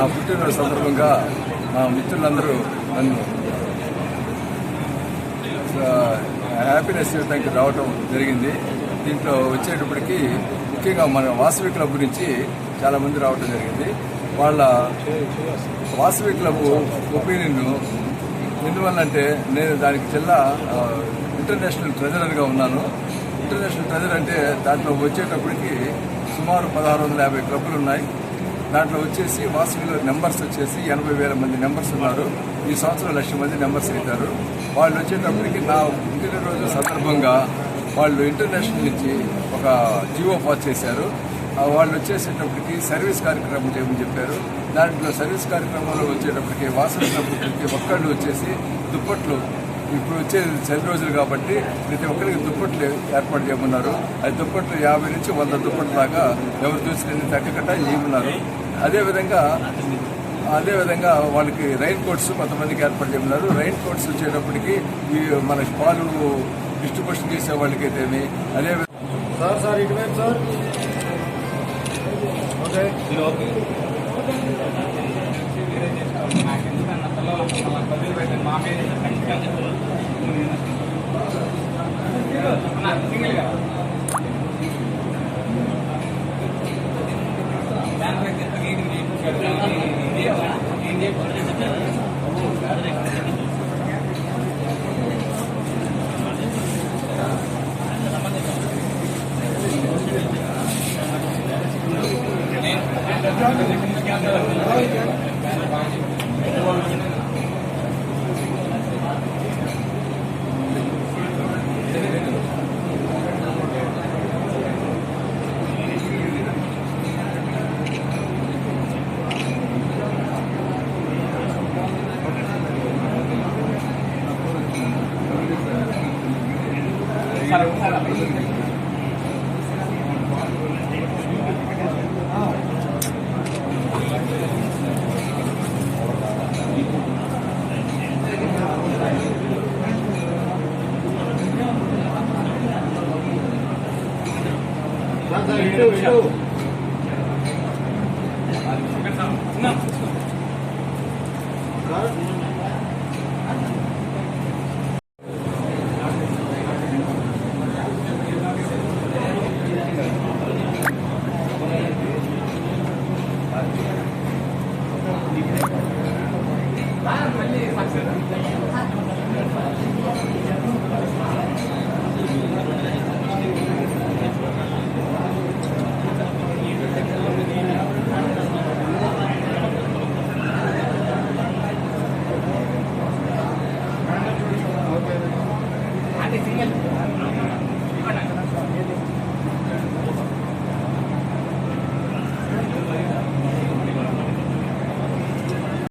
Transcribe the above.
నా పుట్టినరోజు సందర్భంగా మా మిత్రులందరూ నన్ను హ్యాపీనెస్ ఇవ్వడానికి రావటం జరిగింది. దీంట్లో వచ్చేటప్పటికి ముఖ్యంగా మన వాసవి క్లబ్ నుంచి చాలామంది రావటం జరిగింది. వాళ్ళ వాసవి క్లబ్ ఒపీనియన్ ఎందువల్లంటే నేను దానికి జిల్లా ఇంటర్నేషనల్ ట్రెజరర్గా ఉన్నాను. ఇంటర్నేషనల్ ట్రెజర్ అంటే దాంట్లో వచ్చేటప్పటికి సుమారు 1650 క్లబ్లు ఉన్నాయి. దాంట్లో వచ్చేసి వాసవిలో నెంబర్స్ వచ్చేసి 80,000 మంది నెంబర్స్ ఉన్నారు. ఈ సంవత్సరం 1,00,000 మంది నెంబర్స్ అవుతారు. వాళ్ళు వచ్చేటప్పటికి నా పుట్టినరోజు సందర్భంగా వాళ్ళు ఇంటర్నేషనల్ నుంచి ఒక జియో పాస్ చేశారు. వాళ్ళు వచ్చేసేటప్పటికి సర్వీస్ కార్యక్రమం చేయమని చెప్పారు. దాంట్లో సర్వీస్ కార్యక్రమంలో వచ్చేటప్పటికి వాసవి క్లబ్ ప్రతి ఒక్కళ్ళు వచ్చేసి దుప్పట్లు, ఇప్పుడు వచ్చేది చలి రోజులు కాబట్టి ప్రతి ఒక్కరికి దుప్పట్లు ఏర్పాటు చేయమన్నారు. అది దుప్పట్లు 50 నుంచి 100 దుప్పట్ల దాకా ఎవరు చూసినది తగ్గకుండా చేయమన్నారు. అదేవిధంగా వాళ్ళకి రైన్ కోట్స్ కొంతమందికి ఏర్పాటు చేయమన్నారు. రైన్ కోట్స్ వచ్చేటప్పటికి ఈ మన పాలు డిస్ట్రిబ్యూషన్ చేసే వాళ్ళకైతేమి అదేవిధంగా సార్ ఇటువైపు సార్ ఓకే Single